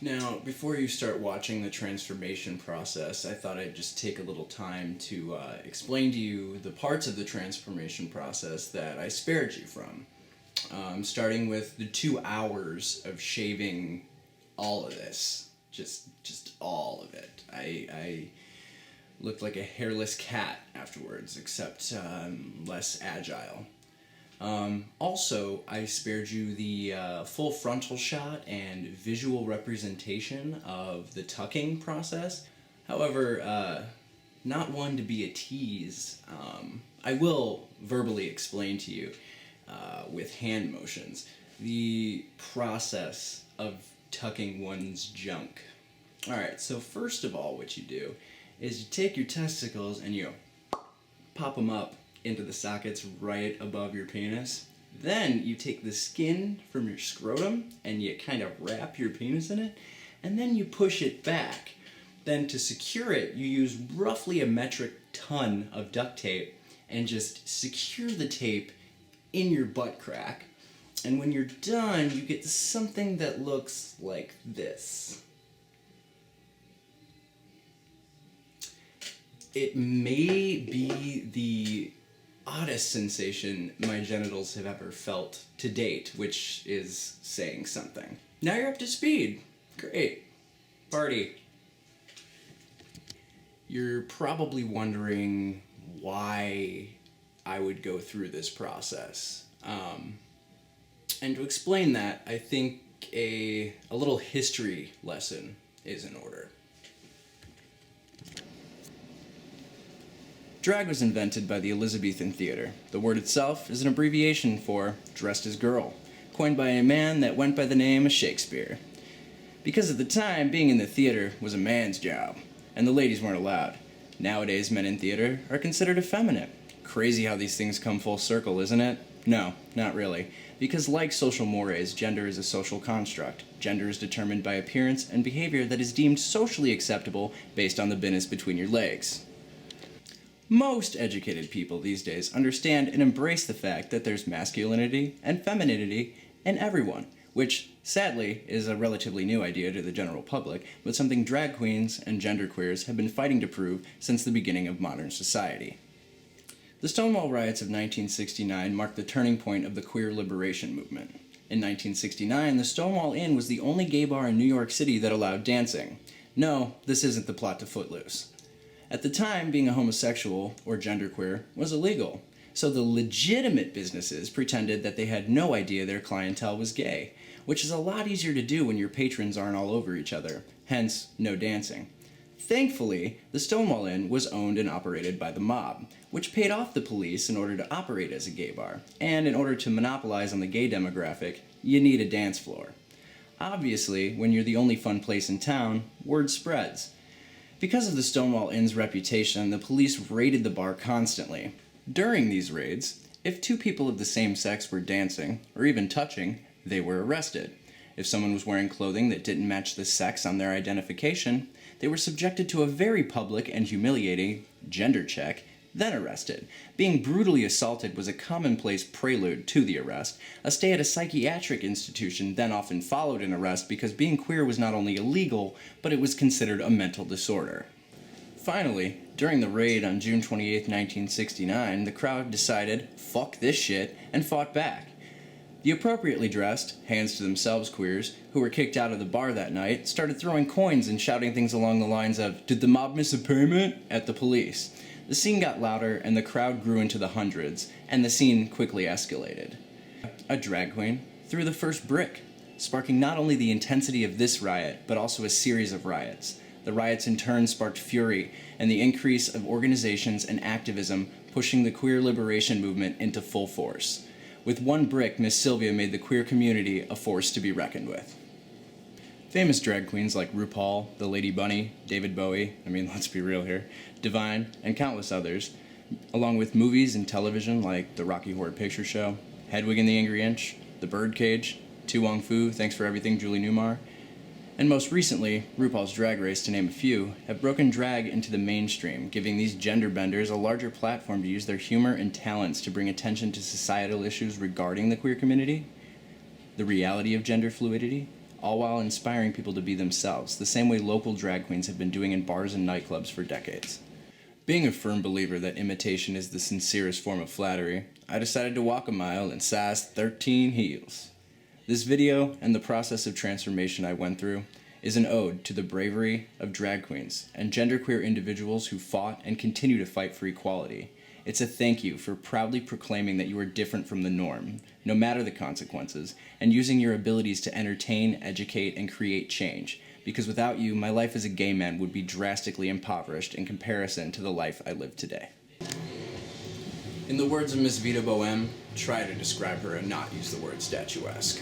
Now, before you start watching the transformation process, I thought I'd just take a little time to explain to you the parts of the transformation process that I spared you from. Starting with the 2 hours of shaving all of this. Just all of it. I looked like a hairless cat afterwards, except less agile. Also, I spared you the full frontal shot and visual representation of the tucking process. However, not one to be a tease. I will verbally explain to you with hand motions the process of tucking one's junk. Alright, so first of all, what you do is you take your testicles and you pop them up into the sockets right above your penis. Then you take the skin from your scrotum and you kind of wrap your penis in it, and then you push it back. Then to secure it, you use roughly a metric ton of duct tape and just secure the tape in your butt crack. And when you're done, you get something that looks like this. It may be the oddest sensation my genitals have ever felt to date, which is saying something. Now you're up to speed. Great. Party. You're probably wondering why I would go through this process. And to explain that, I think a little history lesson is in order. Drag was invented by the Elizabethan theater. The word itself is an abbreviation for dressed as girl, coined by a man that went by the name of Shakespeare. Because at the time, being in the theater was a man's job, and the ladies weren't allowed. Nowadays, men in theater are considered effeminate. Crazy how these things come full circle, isn't it? No, not really. Because like social mores, gender is a social construct. Gender is determined by appearance and behavior that is deemed socially acceptable based on the business between your legs. Most educated people these days understand and embrace the fact that there's masculinity and femininity in everyone, which, sadly, is a relatively new idea to the general public, but something drag queens and genderqueers have been fighting to prove since the beginning of modern society. The Stonewall Riots of 1969 marked the turning point of the queer liberation movement. In 1969, the Stonewall Inn was the only gay bar in New York City that allowed dancing. No, this isn't the plot to Footloose. At the time, being a homosexual, or genderqueer, was illegal, so the legitimate businesses pretended that they had no idea their clientele was gay, which is a lot easier to do when your patrons aren't all over each other, hence, no dancing. Thankfully, the Stonewall Inn was owned and operated by the mob, which paid off the police in order to operate as a gay bar, and in order to monopolize on the gay demographic, you need a dance floor. Obviously, when you're the only fun place in town, word spreads. Because of the Stonewall Inn's reputation, the police raided the bar constantly. During these raids, if two people of the same sex were dancing, or even touching, they were arrested. If someone was wearing clothing that didn't match the sex on their identification, they were subjected to a very public and humiliating gender check, then arrested. Being brutally assaulted was a commonplace prelude to the arrest. A stay at a psychiatric institution then often followed an arrest because being queer was not only illegal, but it was considered a mental disorder. Finally, during the raid on June 28, 1969, the crowd decided, fuck this shit, and fought back. The appropriately dressed, hands to themselves queers, who were kicked out of the bar that night, started throwing coins and shouting things along the lines of, "Did the mob miss a payment?" at the police. The scene got louder and the crowd grew into the hundreds, and the scene quickly escalated. A drag queen threw the first brick, sparking not only the intensity of this riot, but also a series of riots. The riots in turn sparked fury and the increase of organizations and activism pushing the queer liberation movement into full force. With one brick, Miss Sylvia made the queer community a force to be reckoned with. Famous drag queens like RuPaul, the Lady Bunny, David Bowie, let's be real here, Divine, and countless others, along with movies and television like The Rocky Horror Picture Show, Hedwig and the Angry Inch, The Birdcage, Tu Wong Fu, Thanks for Everything, Julie Newmar, and most recently, RuPaul's Drag Race, to name a few, have broken drag into the mainstream, giving these gender benders a larger platform to use their humor and talents to bring attention to societal issues regarding the queer community, the reality of gender fluidity, all while inspiring people to be themselves, the same way local drag queens have been doing in bars and nightclubs for decades. Being a firm believer that imitation is the sincerest form of flattery, I decided to walk a mile in size 13 heels. This video, and the process of transformation I went through, is an ode to the bravery of drag queens and genderqueer individuals who fought and continue to fight for equality. It's a thank you for proudly proclaiming that you are different from the norm, no matter the consequences, and using your abilities to entertain, educate, and create change, because without you, my life as a gay man would be drastically impoverished in comparison to the life I live today. In the words of Miss Vita Boheme, try to describe her and not use the word statuesque.